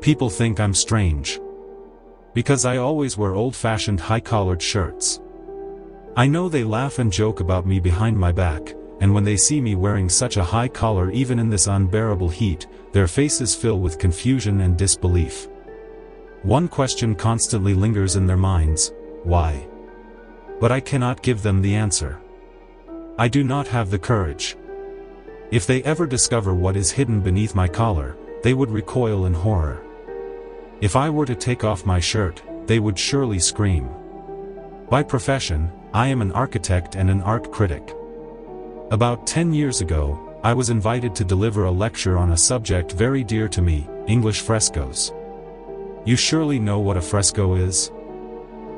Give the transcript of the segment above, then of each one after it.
People think I'm strange. Because I always wear old-fashioned high-collared shirts. I know they laugh and joke about me behind my back, and when they see me wearing such a high collar even in this unbearable heat, their faces fill with confusion and disbelief. One question constantly lingers in their minds: why? But I cannot give them the answer. I do not have the courage. If they ever discover what is hidden beneath my collar, they would recoil in horror. If I were to take off my shirt, they would surely scream. By profession, I am an architect and an art critic. About 10 years ago, I was invited to deliver a lecture on a subject very dear to me: English frescoes. You surely know what a fresco is?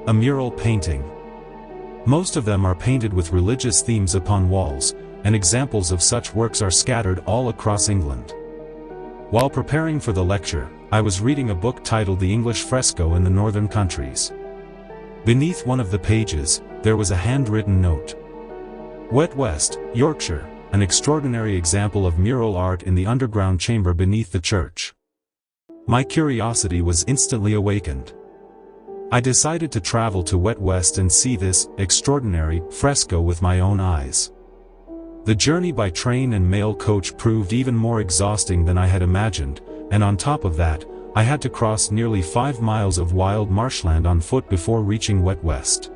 A mural painting. Most of them are painted with religious themes upon walls, and examples of such works are scattered all across England. While preparing for the lecture, I was reading a book titled The English Fresco in the Northern Countries. Beneath one of the pages, there was a handwritten note. Wet West, Yorkshire, an extraordinary example of mural art in the underground chamber beneath the church. My curiosity was instantly awakened. I decided to travel to Wet West and see this extraordinary fresco with my own eyes. The journey by train and mail coach proved even more exhausting than I had imagined, and on top of that, I had to cross nearly 5 miles of wild marshland on foot before reaching Wet West.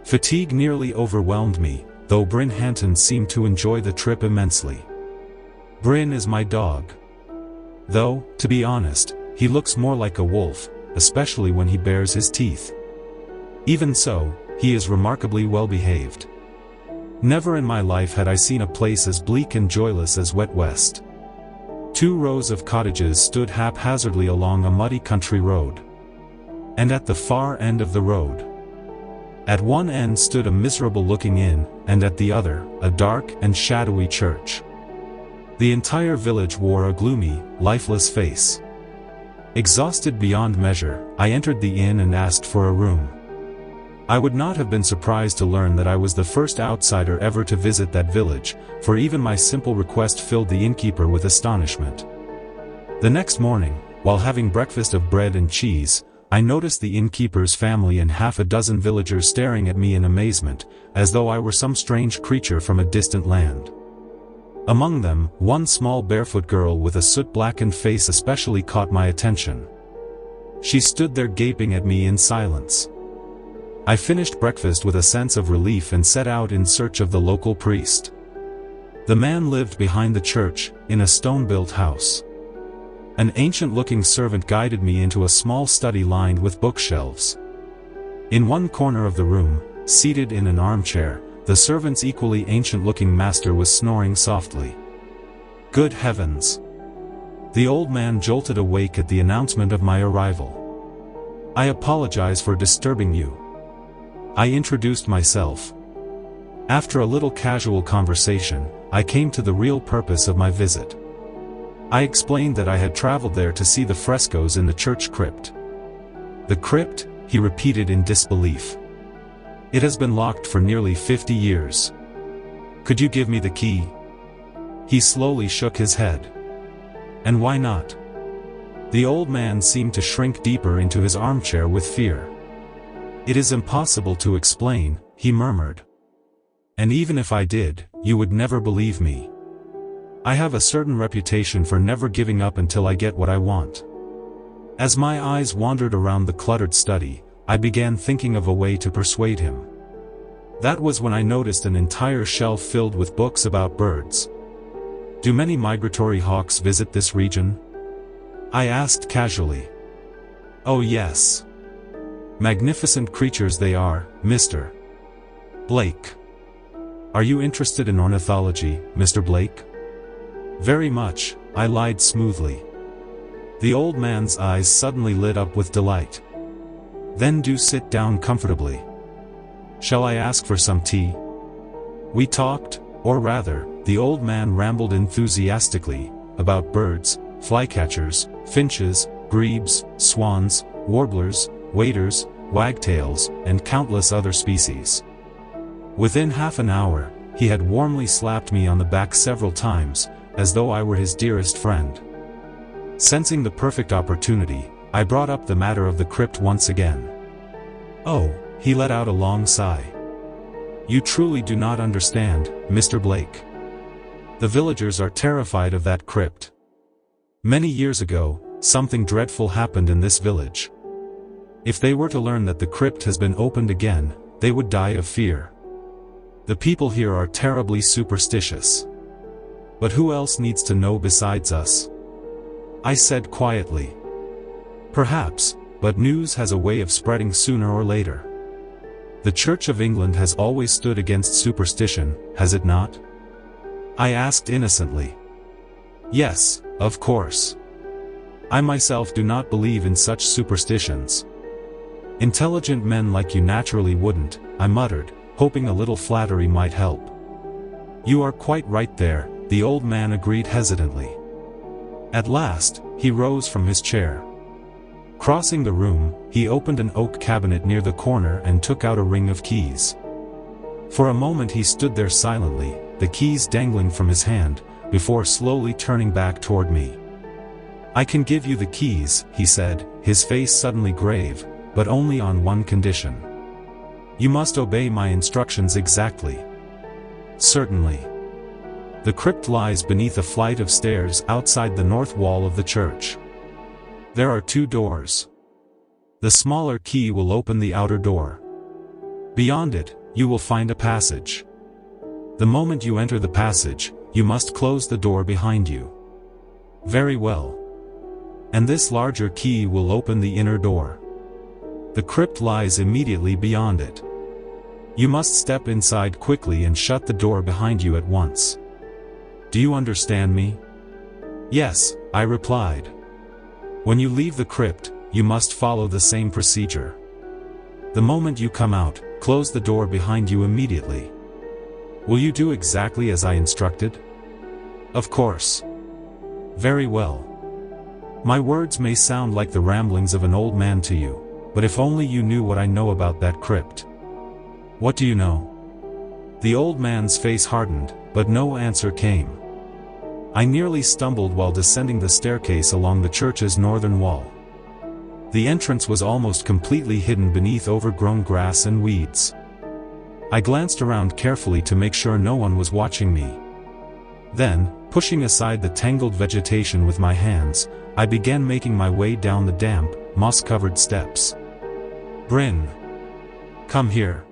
Fatigue nearly overwhelmed me, though Bryn Hanton seemed to enjoy the trip immensely. Bryn is my dog. Though, to be honest, he looks more like a wolf, especially when he bares his teeth. Even so, he is remarkably well behaved. Never in my life had I seen a place as bleak and joyless as Wet West. 2 rows of cottages stood haphazardly along a muddy country road. And at the far end of the road, at one end stood a miserable-looking inn, and at the other, a dark and shadowy church. The entire village wore a gloomy, lifeless face. Exhausted beyond measure, I entered the inn and asked for a room. I would not have been surprised to learn that I was the first outsider ever to visit that village, for even my simple request filled the innkeeper with astonishment. The next morning, while having breakfast of bread and cheese, I noticed the innkeeper's family and half a dozen villagers staring at me in amazement, as though I were some strange creature from a distant land. Among them, one small barefoot girl with a soot-blackened face especially caught my attention. She stood there gaping at me in silence. I finished breakfast with a sense of relief and set out in search of the local priest. The man lived behind the church, in a stone-built house. An ancient-looking servant guided me into a small study lined with bookshelves. In one corner of the room, seated in an armchair, the servant's equally ancient-looking master was snoring softly. Good heavens! The old man jolted awake at the announcement of my arrival. I apologize for disturbing you. I introduced myself. After a little casual conversation, I came to the real purpose of my visit. I explained that I had traveled there to see the frescoes in the church crypt. The crypt, he repeated in disbelief. It has been locked for nearly 50 years. Could you give me the key? He slowly shook his head. And why not? The old man seemed to shrink deeper into his armchair with fear. It is impossible to explain, he murmured. And even if I did, you would never believe me. I have a certain reputation for never giving up until I get what I want. As my eyes wandered around the cluttered study, I began thinking of a way to persuade him. That was when I noticed an entire shelf filled with books about birds. Do many migratory hawks visit this region? I asked casually. Oh yes. Magnificent creatures they are, Mr. Blake. Are you interested in ornithology, Mr. Blake? Very much, I lied smoothly. The old man's eyes suddenly lit up with delight. Then do sit down comfortably. Shall I ask for some tea? We talked, or rather, the old man rambled enthusiastically, about birds, flycatchers, finches, grebes, swans, warblers, waders, wagtails, and countless other species. Within half an hour, he had warmly slapped me on the back several times, as though I were his dearest friend. Sensing the perfect opportunity, I brought up the matter of the crypt once again. "Oh," he let out a long sigh. "You truly do not understand, Mr. Blake. The villagers are terrified of that crypt. Many years ago, something dreadful happened in this village. If they were to learn that the crypt has been opened again, they would die of fear. The people here are terribly superstitious. But who else needs to know besides us?" I said quietly. "Perhaps, but news has a way of spreading sooner or later. The Church of England has always stood against superstition, has it not?" I asked innocently. "Yes, of course. I myself do not believe in such superstitions." "Intelligent men like you naturally wouldn't," I muttered, hoping a little flattery might help. "You are quite right there," the old man agreed hesitantly. At last, he rose from his chair. Crossing the room, he opened an oak cabinet near the corner and took out a ring of keys. For a moment he stood there silently, the keys dangling from his hand, before slowly turning back toward me. "I can give you the keys," he said, his face suddenly grave, "but only on one condition. You must obey my instructions exactly." "Certainly." The crypt lies beneath a flight of stairs outside the north wall of the church. There are 2 doors. The smaller key will open the outer door. Beyond it, you will find a passage. The moment you enter the passage, you must close the door behind you. "Very well. And this larger key will open the inner door. The crypt lies immediately beyond it. You must step inside quickly and shut the door behind you at once. Do you understand me?" "Yes," I replied. "When you leave the crypt, you must follow the same procedure. The moment you come out, close the door behind you immediately. Will you do exactly as I instructed?" "Of course." "Very well. My words may sound like the ramblings of an old man to you, but if only you knew what I know about that crypt." "What do you know?" The old man's face hardened, but no answer came. I nearly stumbled while descending the staircase along the church's northern wall. The entrance was almost completely hidden beneath overgrown grass and weeds. I glanced around carefully to make sure no one was watching me. Then, pushing aside the tangled vegetation with my hands, I began making my way down the damp, moss-covered steps. "Bryn! Come here."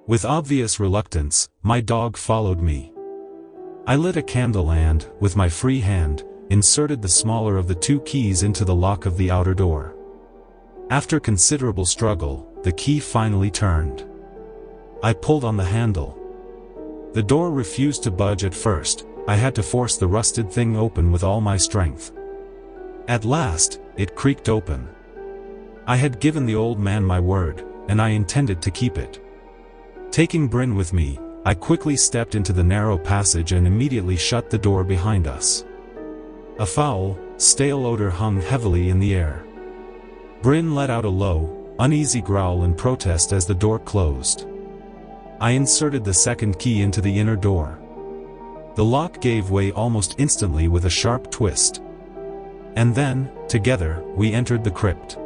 With obvious reluctance, my dog followed me. I lit a candle and, with my free hand, inserted the smaller of the 2 keys into the lock of the outer door. After considerable struggle, the key finally turned. I pulled on the handle. The door refused to budge at first. I had to force the rusted thing open with all my strength. At last, it creaked open. I had given the old man my word, and I intended to keep it. Taking Bryn with me, I quickly stepped into the narrow passage and immediately shut the door behind us. A foul, stale odor hung heavily in the air. Bryn let out a low, uneasy growl in protest as the door closed. I inserted the second key into the inner door. The lock gave way almost instantly with a sharp twist. And then, together, we entered the crypt.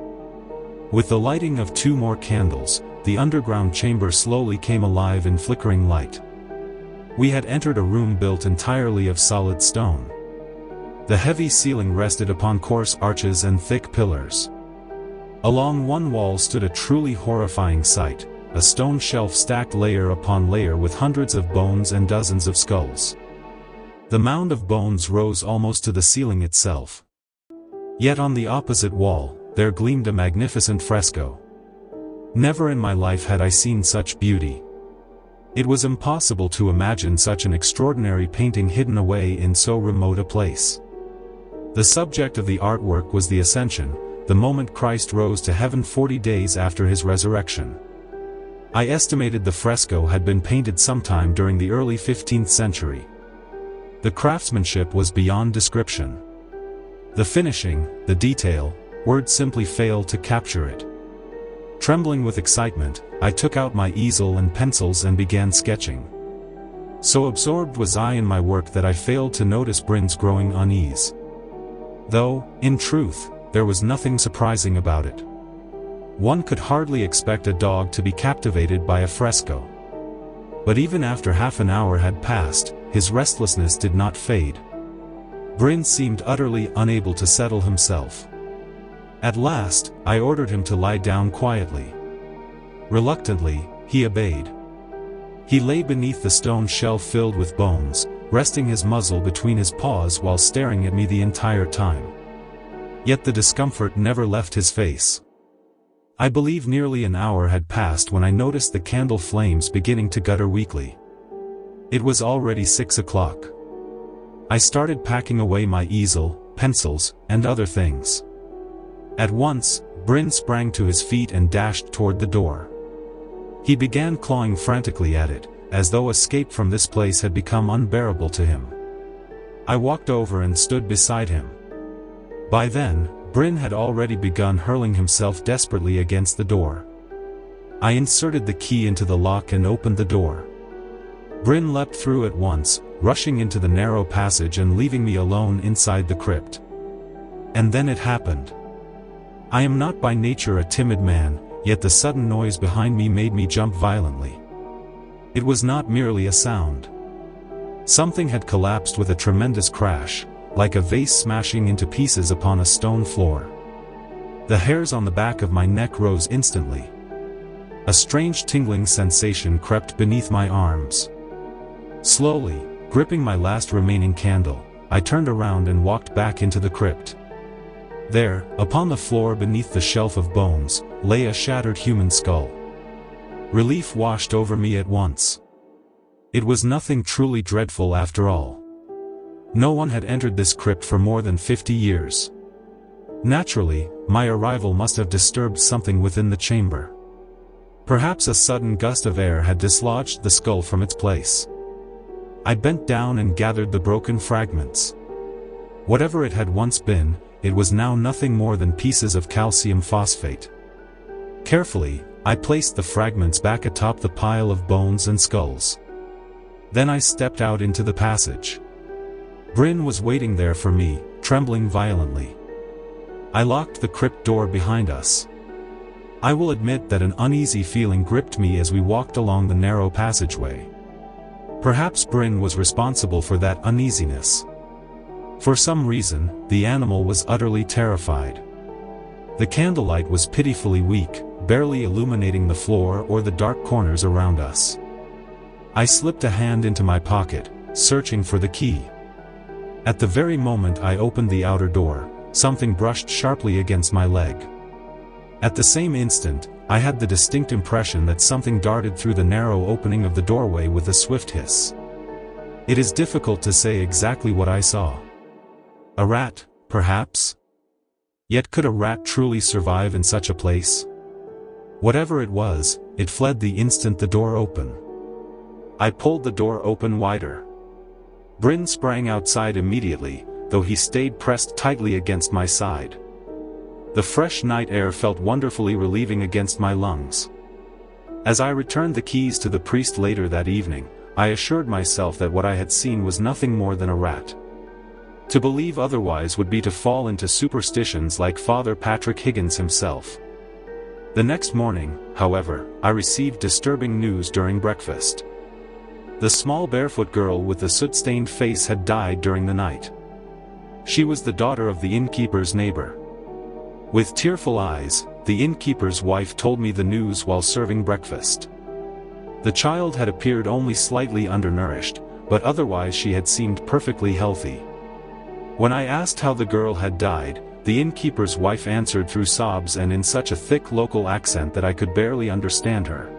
With the lighting of 2 more candles, the underground chamber slowly came alive in flickering light. We had entered a room built entirely of solid stone. The heavy ceiling rested upon coarse arches and thick pillars. Along one wall stood a truly horrifying sight, a stone shelf stacked layer upon layer with hundreds of bones and dozens of skulls. The mound of bones rose almost to the ceiling itself. Yet on the opposite wall, there gleamed a magnificent fresco. Never in my life had I seen such beauty. It was impossible to imagine such an extraordinary painting hidden away in so remote a place. The subject of the artwork was the Ascension, the moment Christ rose to heaven 40 days after his resurrection. I estimated the fresco had been painted sometime during the early 15th century. The craftsmanship was beyond description. The finishing, the detail, words simply fail to capture it. Trembling with excitement, I took out my easel and pencils and began sketching. So absorbed was I in my work that I failed to notice Bryn's growing unease. Though, in truth, there was nothing surprising about it. One could hardly expect a dog to be captivated by a fresco. But even after half an hour had passed, his restlessness did not fade. Bryn seemed utterly unable to settle himself. At last, I ordered him to lie down quietly. Reluctantly, he obeyed. He lay beneath the stone shelf filled with bones, resting his muzzle between his paws while staring at me the entire time. Yet the discomfort never left his face. I believe nearly an hour had passed when I noticed the candle flames beginning to gutter weakly. It was already 6 o'clock. I started packing away my easel, pencils, and other things. At once, Bryn sprang to his feet and dashed toward the door. He began clawing frantically at it, as though escape from this place had become unbearable to him. I walked over and stood beside him. By then, Bryn had already begun hurling himself desperately against the door. I inserted the key into the lock and opened the door. Bryn leapt through at once, rushing into the narrow passage and leaving me alone inside the crypt. And then it happened. I am not by nature a timid man, yet the sudden noise behind me made me jump violently. It was not merely a sound. Something had collapsed with a tremendous crash, like a vase smashing into pieces upon a stone floor. The hairs on the back of my neck rose instantly. A strange tingling sensation crept beneath my arms. Slowly, gripping my last remaining candle, I turned around and walked back into the crypt. There, upon the floor beneath the shelf of bones, lay a shattered human skull. Relief washed over me at once. It was nothing truly dreadful after all. No one had entered this crypt for more than 50 years. Naturally, my arrival must have disturbed something within the chamber. Perhaps a sudden gust of air had dislodged the skull from its place. I bent down and gathered the broken fragments. Whatever it had once been, it was now nothing more than pieces of calcium phosphate. Carefully, I placed the fragments back atop the pile of bones and skulls. Then I stepped out into the passage. Bryn was waiting there for me, trembling violently. I locked the crypt door behind us. I will admit that an uneasy feeling gripped me as we walked along the narrow passageway. Perhaps Bryn was responsible for that uneasiness. For some reason, the animal was utterly terrified. The candlelight was pitifully weak, barely illuminating the floor or the dark corners around us. I slipped a hand into my pocket, searching for the key. At the very moment I opened the outer door, something brushed sharply against my leg. At the same instant, I had the distinct impression that something darted through the narrow opening of the doorway with a swift hiss. It is difficult to say exactly what I saw. A rat, perhaps? Yet could a rat truly survive in such a place? Whatever it was, it fled the instant the door opened. I pulled the door open wider. Bryn sprang outside immediately, though he stayed pressed tightly against my side. The fresh night air felt wonderfully relieving against my lungs. As I returned the keys to the priest later that evening, I assured myself that what I had seen was nothing more than a rat. To believe otherwise would be to fall into superstitions like Father Patrick Higgins himself. The next morning, however, I received disturbing news during breakfast. The small barefoot girl with the soot-stained face had died during the night. She was the daughter of the innkeeper's neighbor. With tearful eyes, the innkeeper's wife told me the news while serving breakfast. The child had appeared only slightly undernourished, but otherwise she had seemed perfectly healthy. When I asked how the girl had died, the innkeeper's wife answered through sobs and in such a thick local accent that I could barely understand her.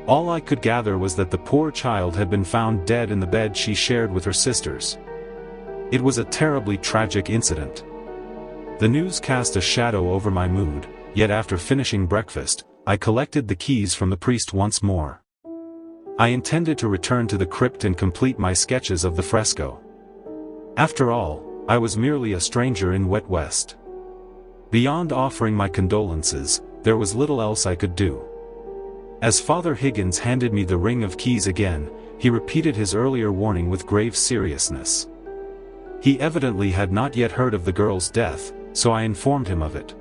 All I could gather was that the poor child had been found dead in the bed she shared with her sisters. It was a terribly tragic incident. The news cast a shadow over my mood, yet after finishing breakfast, I collected the keys from the priest once more. I intended to return to the crypt and complete my sketches of the fresco. After all, I was merely a stranger in Wet West. Beyond offering my condolences, there was little else I could do. As Father Higgins handed me the ring of keys again, he repeated his earlier warning with grave seriousness. He evidently had not yet heard of the girl's death, so I informed him of it.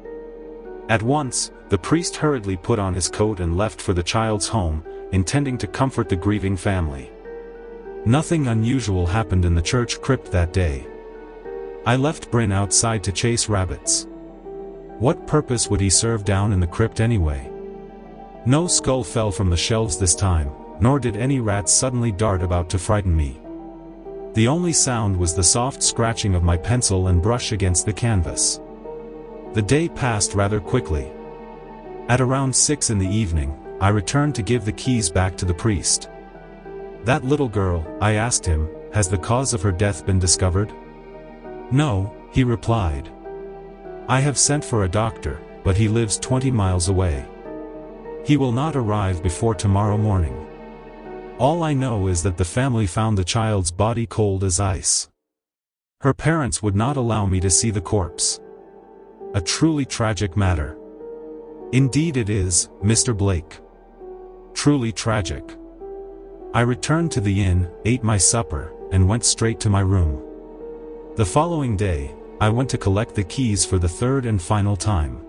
At once, the priest hurriedly put on his coat and left for the child's home, intending to comfort the grieving family. Nothing unusual happened in the church crypt that day. I left Bryn outside to chase rabbits. What purpose would he serve down in the crypt anyway? No skull fell from the shelves this time, nor did any rats suddenly dart about to frighten me. The only sound was the soft scratching of my pencil and brush against the canvas. The day passed rather quickly. At around 6 in the evening, I returned to give the keys back to the priest. "That little girl," I asked him, "has the cause of her death been discovered?" "No," he replied. "I have sent for a doctor, but he lives 20 miles away. He will not arrive before tomorrow morning. All I know is that the family found the child's body cold as ice. Her parents would not allow me to see the corpse. A truly tragic matter." "Indeed it is, Mr. Blake. Truly tragic." I returned to the inn, ate my supper, and went straight to my room. The following day, I went to collect the keys for the third and final time.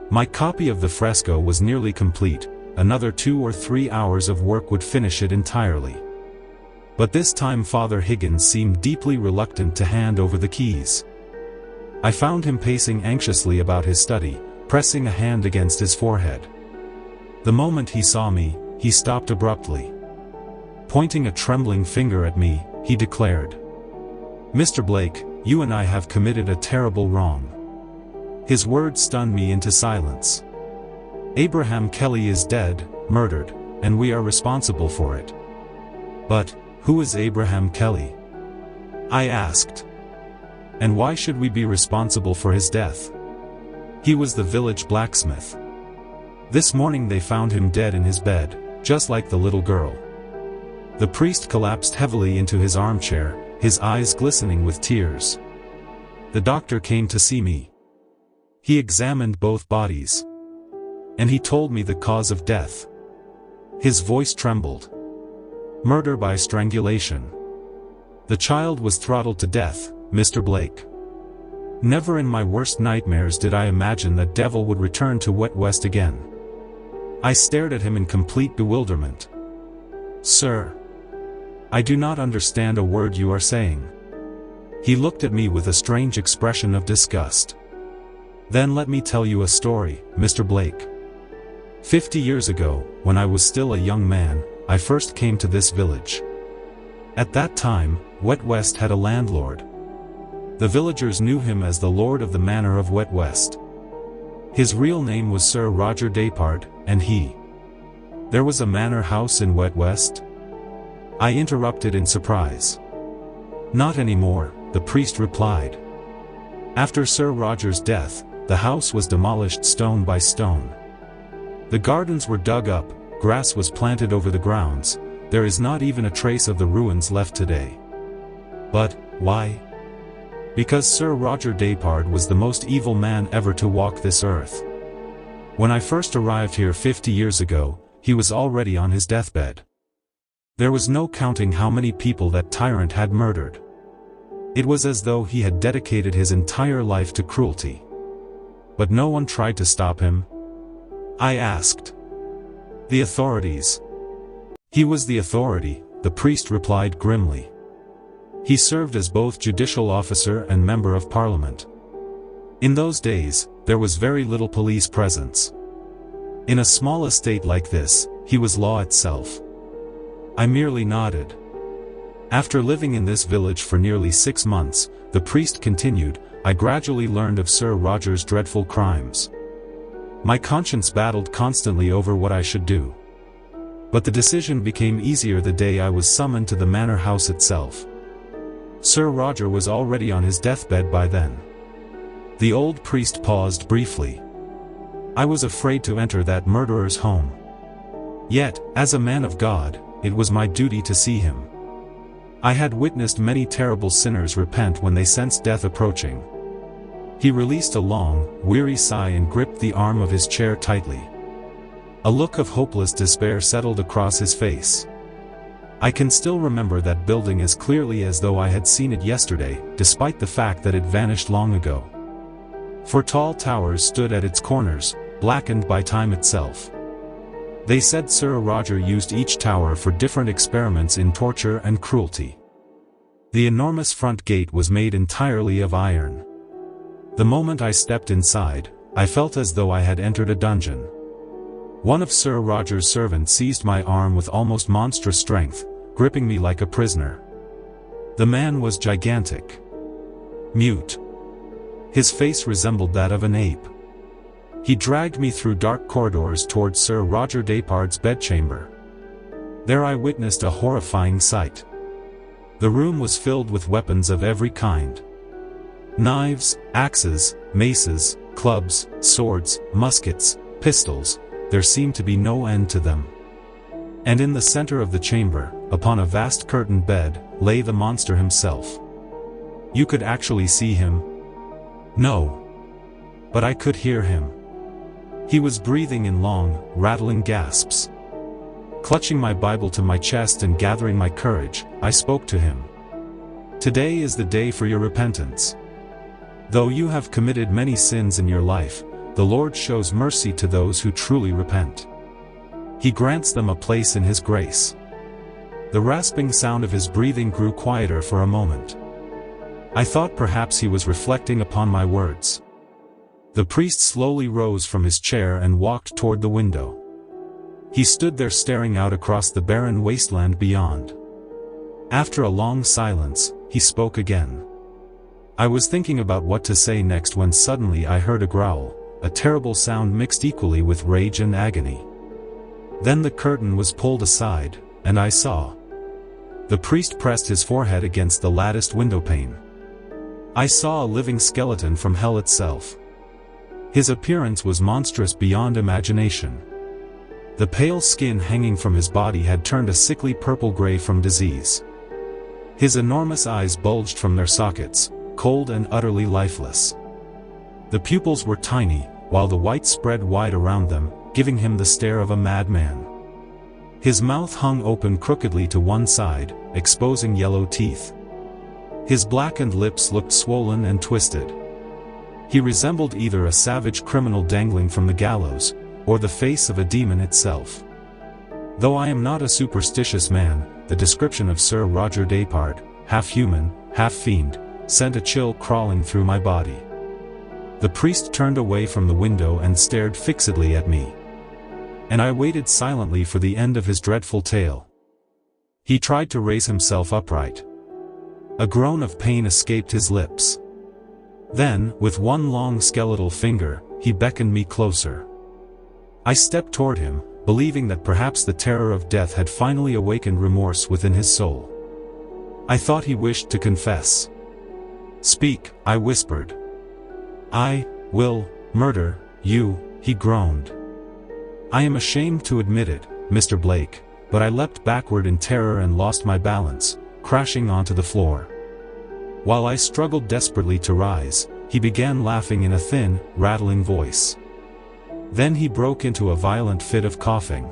My copy of the fresco was nearly complete. Another 2 or 3 hours of work would finish it entirely. But this time Father Higgins seemed deeply reluctant to hand over the keys. I found him pacing anxiously about his study, pressing a hand against his forehead. The moment he saw me, he stopped abruptly. Pointing a trembling finger at me, he declared, "Mr. Blake, you and I have committed a terrible wrong." His words stunned me into silence. "Abraham Kelly is dead, murdered, and we are responsible for it." "But, who is Abraham Kelly?" I asked. "And why should we be responsible for his death?" "He was the village blacksmith. This morning they found him dead in his bed, just like the little girl." The priest collapsed heavily into his armchair, his eyes glistening with tears. The doctor came to see me. He examined both bodies. And he told me the cause of death. His voice trembled. "Murder by strangulation. The child was throttled to death, Mr. Blake." Never in my worst nightmares did I imagine that devil would return to Wet West again. I stared at him in complete bewilderment. "Sir, I do not understand a word you are saying." He looked at me with a strange expression of disgust. "Then let me tell you a story, Mr. Blake. 50 years ago, when I was still a young man, I first came to this village. At that time, Wet West had a landlord. The villagers knew him as the Lord of the Manor of Wet West. His real name was Sir Roger Dapard, and he. There was a manor house in Wet West?" I interrupted in surprise. "Not anymore," the priest replied. "After Sir Roger's death, the house was demolished stone by stone. The gardens were dug up, grass was planted over the grounds, there is not even a trace of the ruins left today. But, why? Because Sir Roger Dapard was the most evil man ever to walk this earth. When I first arrived here 50 years ago, he was already on his deathbed. There was no counting how many people that tyrant had murdered. It was as though he had dedicated his entire life to cruelty. But no one tried to stop him?" I asked. "The authorities." "He was the authority," the priest replied grimly. "He served as both judicial officer and member of parliament. In those days, there was very little police presence. In a small estate like this, he was law itself." I merely nodded. "After living in this village for nearly 6 months, the priest continued, I gradually learned of Sir Roger's dreadful crimes. My conscience battled constantly over what I should do. But the decision became easier the day I was summoned to the manor house itself. Sir Roger was already on his deathbed by then." The old priest paused briefly. "I was afraid to enter that murderer's home. Yet, as a man of God, it was my duty to see him. I had witnessed many terrible sinners repent when they sensed death approaching." He released a long, weary sigh and gripped the arm of his chair tightly. A look of hopeless despair settled across his face. I can still remember that building as clearly as though I had seen it yesterday, despite the fact that it vanished long ago. 4 tall towers stood at its corners, blackened by time itself. They said Sir Roger used each tower for different experiments in torture and cruelty. The enormous front gate was made entirely of iron. The moment I stepped inside, I felt as though I had entered a dungeon. One of Sir Roger's servants seized my arm with almost monstrous strength, gripping me like a prisoner. The man was gigantic. Mute. His face resembled that of an ape. He dragged me through dark corridors towards Sir Roger Depard's bedchamber. There I witnessed a horrifying sight. The room was filled with weapons of every kind. Knives, axes, maces, clubs, swords, muskets, pistols, there seemed to be no end to them. And in the center of the chamber, upon a vast curtained bed, lay the monster himself. You could actually see him? No. But I could hear him. He was breathing in long, rattling gasps. Clutching my Bible to my chest and gathering my courage, I spoke to him. Today is the day for your repentance. Though you have committed many sins in your life, the Lord shows mercy to those who truly repent. He grants them a place in His grace. The rasping sound of his breathing grew quieter for a moment. I thought perhaps he was reflecting upon my words. The priest slowly rose from his chair and walked toward the window. He stood there staring out across the barren wasteland beyond. After a long silence, he spoke again. I was thinking about what to say next when suddenly I heard a growl, a terrible sound mixed equally with rage and agony. Then the curtain was pulled aside, and I saw. The priest pressed his forehead against the latticed windowpane. I saw a living skeleton from hell itself. His appearance was monstrous beyond imagination. The pale skin hanging from his body had turned a sickly purple-gray from disease. His enormous eyes bulged from their sockets, cold and utterly lifeless. The pupils were tiny, while the white spread wide around them, giving him the stare of a madman. His mouth hung open crookedly to one side, exposing yellow teeth. His blackened lips looked swollen and twisted. He resembled either a savage criminal dangling from the gallows, or the face of a demon itself. Though I am not a superstitious man, the description of Sir Roger Depard, half human, half fiend, sent a chill crawling through my body. The priest turned away from the window and stared fixedly at me. And I waited silently for the end of his dreadful tale. He tried to raise himself upright. A groan of pain escaped his lips. Then, with one long skeletal finger, he beckoned me closer. I stepped toward him, believing that perhaps the terror of death had finally awakened remorse within his soul. I thought he wished to confess. "Speak," I whispered. "I will murder you," he groaned. "I am ashamed to admit it, Mr. Blake, but I leapt backward in terror and lost my balance, crashing onto the floor. While I struggled desperately to rise, he began laughing in a thin, rattling voice. Then he broke into a violent fit of coughing.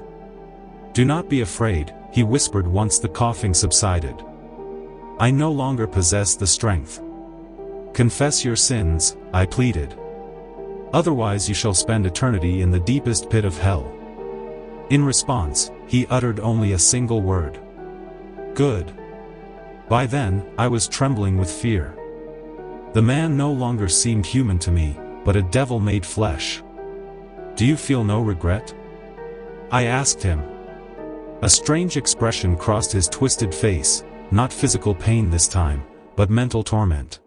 "Do not be afraid," he whispered once the coughing subsided. "I no longer possess the strength. Confess your sins," I pleaded. "Otherwise you shall spend eternity in the deepest pit of hell." In response, he uttered only a single word. "Good." By then, I was trembling with fear. The man no longer seemed human to me, but a devil made flesh. "Do you feel no regret?" I asked him. A strange expression crossed his twisted face, not physical pain this time, but mental torment.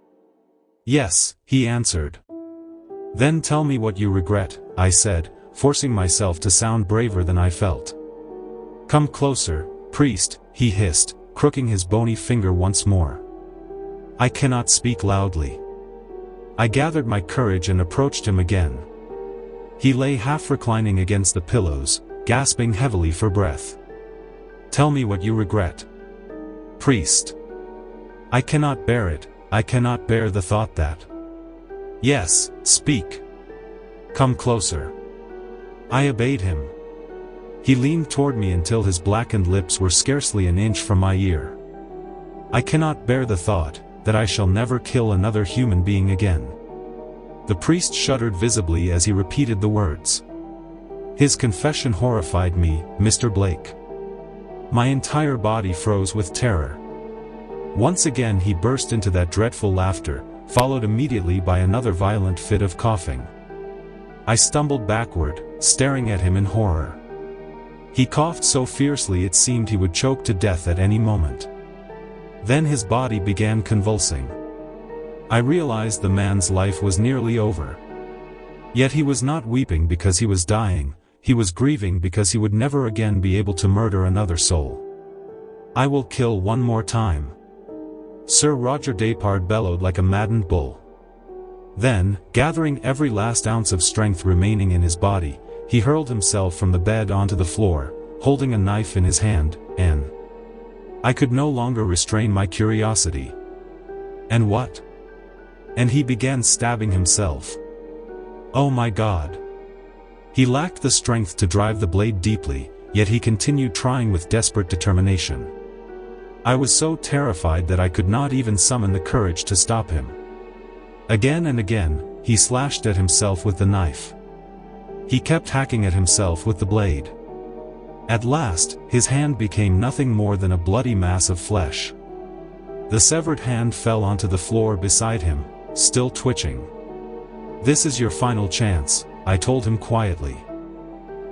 "Yes," he answered. "Then tell me what you regret," I said, forcing myself to sound braver than I felt. "Come closer, priest," he hissed, crooking his bony finger once more. I cannot speak loudly. I gathered my courage and approached him again. He lay half reclining against the pillows, gasping heavily for breath. "Tell me what you regret." "Priest. I cannot bear it, I cannot bear the thought that." "Yes, speak. Come closer." I obeyed him. He leaned toward me until his blackened lips were scarcely an inch from my ear. I cannot bear the thought that I shall never kill another human being again. The priest shuddered visibly as he repeated the words. His confession horrified me, Mr. Blake. My entire body froze with terror. Once again he burst into that dreadful laughter, followed immediately by another violent fit of coughing. I stumbled backward, staring at him in horror. He coughed so fiercely it seemed he would choke to death at any moment. Then his body began convulsing. I realized the man's life was nearly over. Yet he was not weeping because he was dying, he was grieving because he would never again be able to murder another soul. I will kill one more time. Sir Roger Depard bellowed like a maddened bull. Then, gathering every last ounce of strength remaining in his body, he hurled himself from the bed onto the floor, holding a knife in his hand, and I could no longer restrain my curiosity. And what? And he began stabbing himself. Oh my God! He lacked the strength to drive the blade deeply, yet he continued trying with desperate determination. I was so terrified that I could not even summon the courage to stop him. Again and again, he slashed at himself with the knife. He kept hacking at himself with the blade. At last, his hand became nothing more than a bloody mass of flesh. The severed hand fell onto the floor beside him, still twitching. This is your final chance, I told him quietly.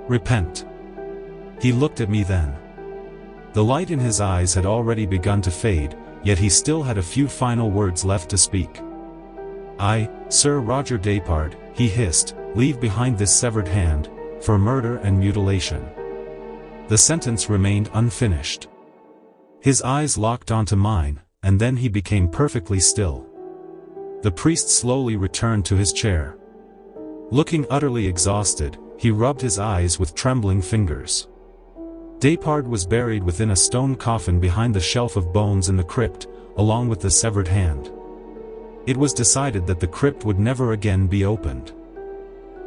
Repent. He looked at me then. The light in his eyes had already begun to fade, yet he still had a few final words left to speak. I, Sir Roger Depard, he hissed, leave behind this severed hand, for murder and mutilation. The sentence remained unfinished. His eyes locked onto mine, and then he became perfectly still. The priest slowly returned to his chair. Looking utterly exhausted, he rubbed his eyes with trembling fingers. Depard was buried within a stone coffin behind the shelf of bones in the crypt, along with the severed hand. It was decided that the crypt would never again be opened.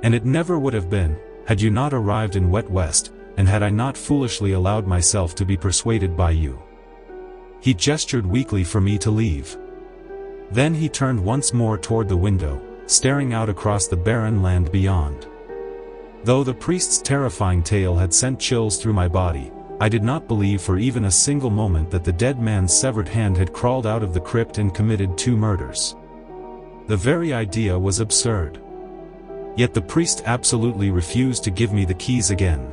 And it never would have been, had you not arrived in Wet West, and had I not foolishly allowed myself to be persuaded by you. He gestured weakly for me to leave. Then he turned once more toward the window, staring out across the barren land beyond. Though the priest's terrifying tale had sent chills through my body, I did not believe for even a single moment that the dead man's severed hand had crawled out of the crypt and committed 2 murders. The very idea was absurd. Yet the priest absolutely refused to give me the keys again.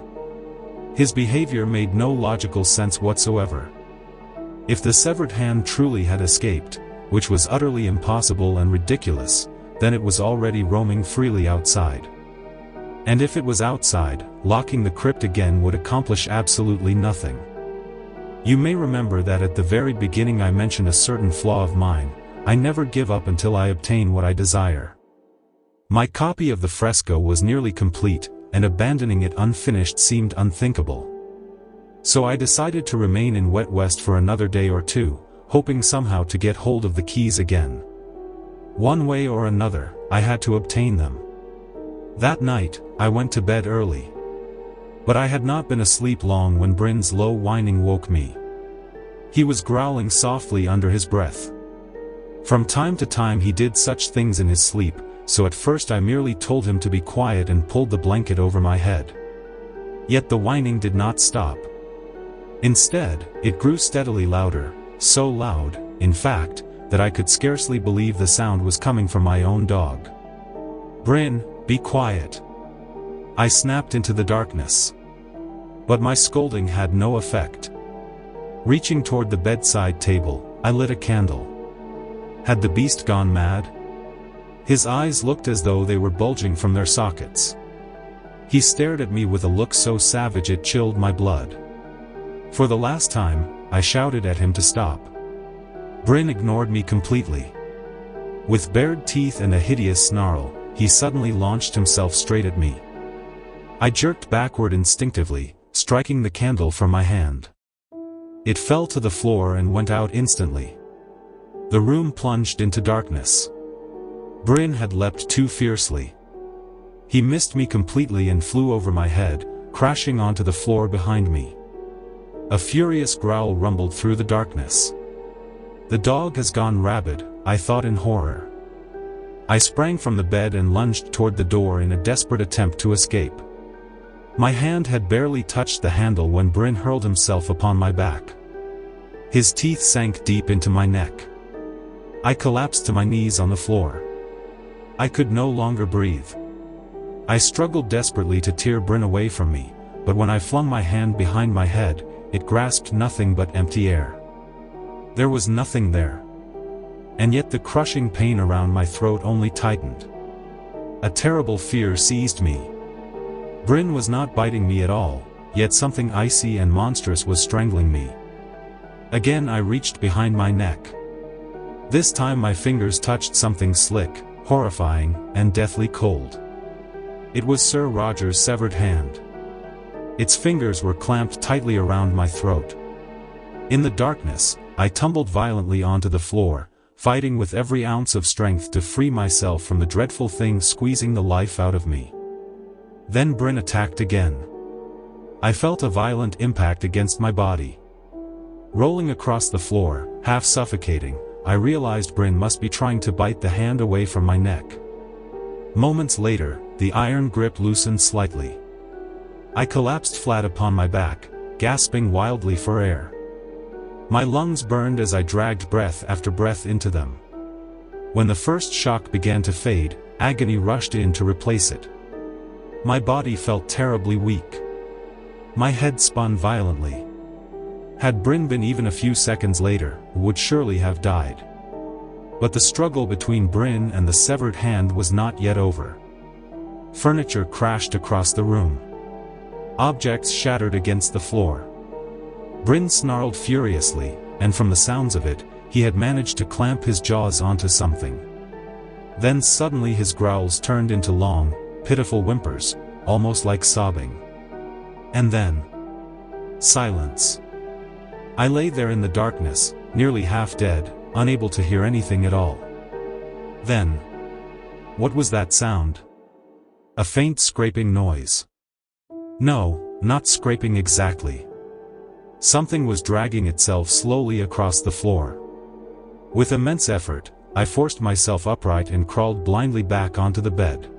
His behavior made no logical sense whatsoever. If the severed hand truly had escaped, which was utterly impossible and ridiculous, then it was already roaming freely outside. And if it was outside, locking the crypt again would accomplish absolutely nothing. You may remember that at the very beginning I mentioned a certain flaw of mine. I never give up until I obtain what I desire. My copy of the fresco was nearly complete, and abandoning it unfinished seemed unthinkable. So I decided to remain in Wet West for another day or two, hoping somehow to get hold of the keys again. One way or another, I had to obtain them. That night, I went to bed early. But I had not been asleep long when Bryn's low whining woke me. He was growling softly under his breath. From time to time he did such things in his sleep, so at first I merely told him to be quiet and pulled the blanket over my head. Yet the whining did not stop. Instead, it grew steadily louder, so loud, in fact, that I could scarcely believe the sound was coming from my own dog. Bryn, be quiet. I snapped into the darkness. But my scolding had no effect. Reaching toward the bedside table, I lit a candle. Had the beast gone mad? His eyes looked as though they were bulging from their sockets. He stared at me with a look so savage it chilled my blood. For the last time, I shouted at him to stop. Bryn ignored me completely. With bared teeth and a hideous snarl, he suddenly launched himself straight at me. I jerked backward instinctively, striking the candle from my hand. It fell to the floor and went out instantly. The room plunged into darkness. Bryn had leapt too fiercely. He missed me completely and flew over my head, crashing onto the floor behind me. A furious growl rumbled through the darkness. The dog has gone rabid, I thought in horror. I sprang from the bed and lunged toward the door in a desperate attempt to escape. My hand had barely touched the handle when Bryn hurled himself upon my back. His teeth sank deep into my neck. I collapsed to my knees on the floor. I could no longer breathe. I struggled desperately to tear Bryn away from me, but when I flung my hand behind my head, it grasped nothing but empty air. There was nothing there. And yet the crushing pain around my throat only tightened. A terrible fear seized me. Bryn was not biting me at all, yet something icy and monstrous was strangling me. Again I reached behind my neck. This time my fingers touched something slick, horrifying, and deathly cold. It was Sir Roger's severed hand. Its fingers were clamped tightly around my throat. In the darkness, I tumbled violently onto the floor, fighting with every ounce of strength to free myself from the dreadful thing squeezing the life out of me. Then Bryn attacked again. I felt a violent impact against my body. Rolling across the floor, half suffocating, I realized Bryn must be trying to bite the hand away from my neck. Moments later, the iron grip loosened slightly. I collapsed flat upon my back, gasping wildly for air. My lungs burned as I dragged breath after breath into them. When the first shock began to fade, agony rushed in to replace it. My body felt terribly weak. My head spun violently. Had Bryn been even a few seconds later, would surely have died. But the struggle between Bryn and the severed hand was not yet over. Furniture crashed across the room. Objects shattered against the floor. Bryn snarled furiously, and from the sounds of it, he had managed to clamp his jaws onto something. Then suddenly his growls turned into long, pitiful whimpers, almost like sobbing. And then, silence. I lay there in the darkness, nearly half dead, unable to hear anything at all. Then, what was that sound? A faint scraping noise. No, not scraping exactly. Something was dragging itself slowly across the floor. With immense effort, I forced myself upright and crawled blindly back onto the bed.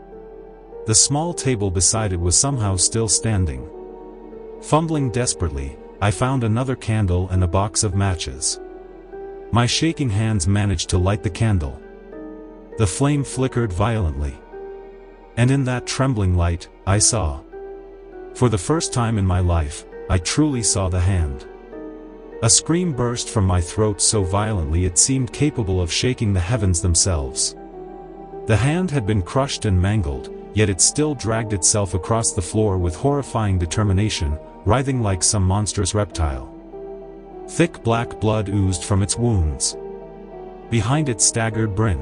The small table beside it was somehow still standing. Fumbling desperately, I found another candle and a box of matches. My shaking hands managed to light the candle. The flame flickered violently. And in that trembling light, I saw. For the first time in my life, I truly saw the hand. A scream burst from my throat so violently it seemed capable of shaking the heavens themselves. The hand had been crushed and mangled, yet it still dragged itself across the floor with horrifying determination, writhing like some monstrous reptile. Thick black blood oozed from its wounds. Behind it staggered Bryn.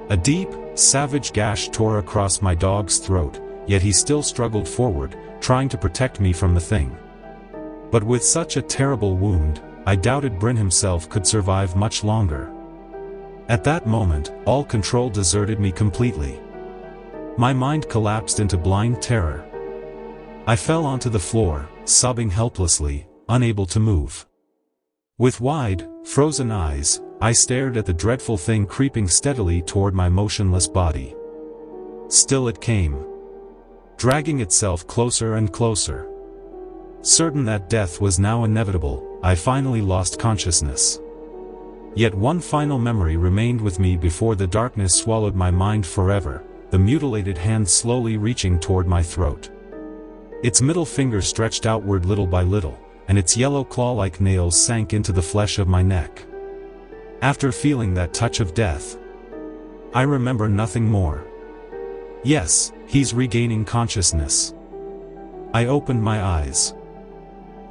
A deep, savage gash tore across my dog's throat, yet he still struggled forward, trying to protect me from the thing. But with such a terrible wound, I doubted Bryn himself could survive much longer. At that moment, all control deserted me completely. My mind collapsed into blind terror. I fell onto the floor, sobbing helplessly, unable to move. With wide, frozen eyes, I stared at the dreadful thing creeping steadily toward my motionless body. Still it came. Dragging itself closer and closer. Certain that death was now inevitable, I finally lost consciousness. Yet one final memory remained with me before the darkness swallowed my mind forever, the mutilated hand slowly reaching toward my throat. Its middle finger stretched outward little by little, and its yellow claw-like nails sank into the flesh of my neck. After feeling that touch of death, I remember nothing more. Yes, he's regaining consciousness. I opened my eyes.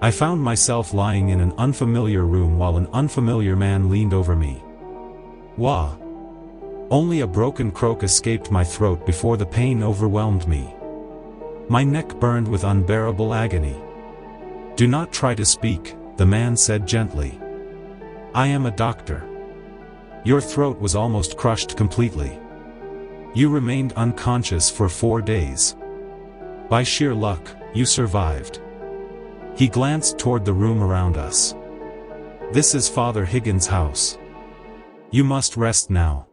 I found myself lying in an unfamiliar room while an unfamiliar man leaned over me. Wah! Only a broken croak escaped my throat before the pain overwhelmed me. My neck burned with unbearable agony. "Do not try to speak," the man said gently. "I am a doctor. Your throat was almost crushed completely. You remained unconscious for 4 days. By sheer luck, you survived." He glanced toward the room around us. "This is Father Higgins' house. You must rest now."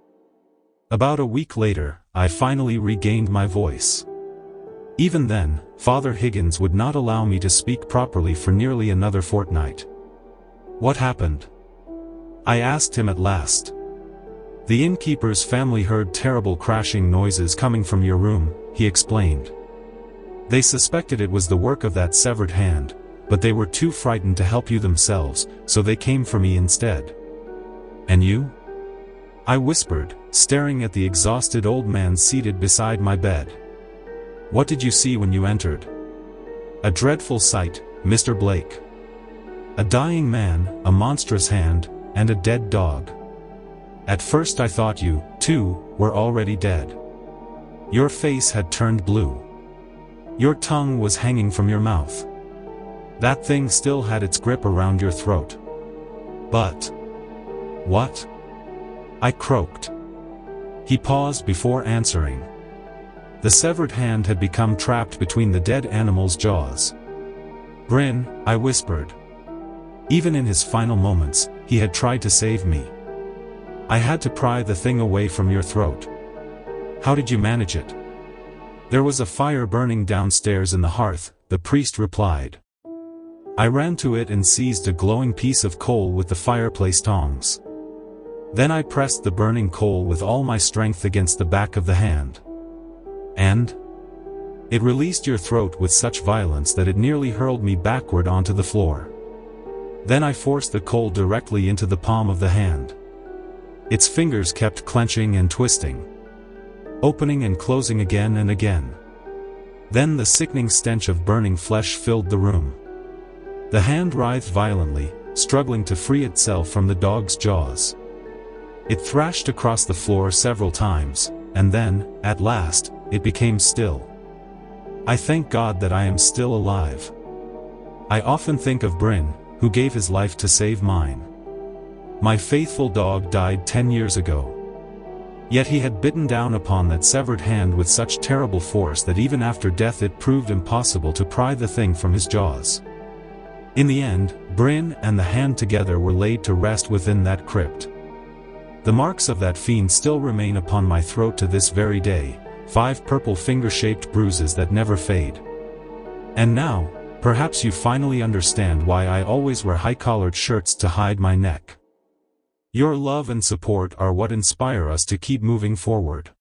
About a week later, I finally regained my voice. Even then, Father Higgins would not allow me to speak properly for nearly another fortnight. "What happened?" I asked him at last. "The innkeeper's family heard terrible crashing noises coming from your room," he explained. "They suspected it was the work of that severed hand, but they were too frightened to help you themselves, so they came for me instead." "And you?" I whispered, staring at the exhausted old man seated beside my bed. "What did you see when you entered?" "A dreadful sight, Mr. Blake. A dying man, a monstrous hand, and a dead dog. At first I thought you, too, were already dead. Your face had turned blue. Your tongue was hanging from your mouth. That thing still had its grip around your throat. But..." "What?" I croaked. He paused before answering. The severed hand had become trapped between the dead animal's jaws. "Bryn," I whispered. Even in his final moments, he had tried to save me. "I had to pry the thing away from your throat." "How did you manage it?" "There was a fire burning downstairs in the hearth," the priest replied. "I ran to it and seized a glowing piece of coal with the fireplace tongs. Then I pressed the burning coal with all my strength against the back of the hand. And it released your throat with such violence that it nearly hurled me backward onto the floor. Then I forced the coal directly into the palm of the hand. Its fingers kept clenching and twisting, opening and closing again and again. Then the sickening stench of burning flesh filled the room. The hand writhed violently, struggling to free itself from the dog's jaws. It thrashed across the floor several times, and then, at last, it became still. I thank God that I am still alive. I often think of Bryn, who gave his life to save mine. My faithful dog died 10 years ago. Yet he had bitten down upon that severed hand with such terrible force that even after death it proved impossible to pry the thing from his jaws. In the end, Bryn and the hand together were laid to rest within that crypt. The marks of that fiend still remain upon my throat to this very day, 5 purple finger-shaped bruises that never fade. And now, perhaps you finally understand why I always wear high-collared shirts to hide my neck. Your love and support are what inspire us to keep moving forward.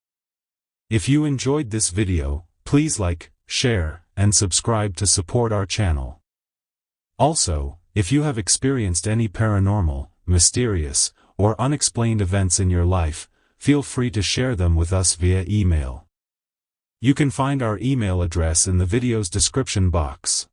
If you enjoyed this video, please like, share, and subscribe to support our channel. Also, if you have experienced any paranormal, mysterious, or unexplained events in your life, feel free to share them with us via email. You can find our email address in the video's description box.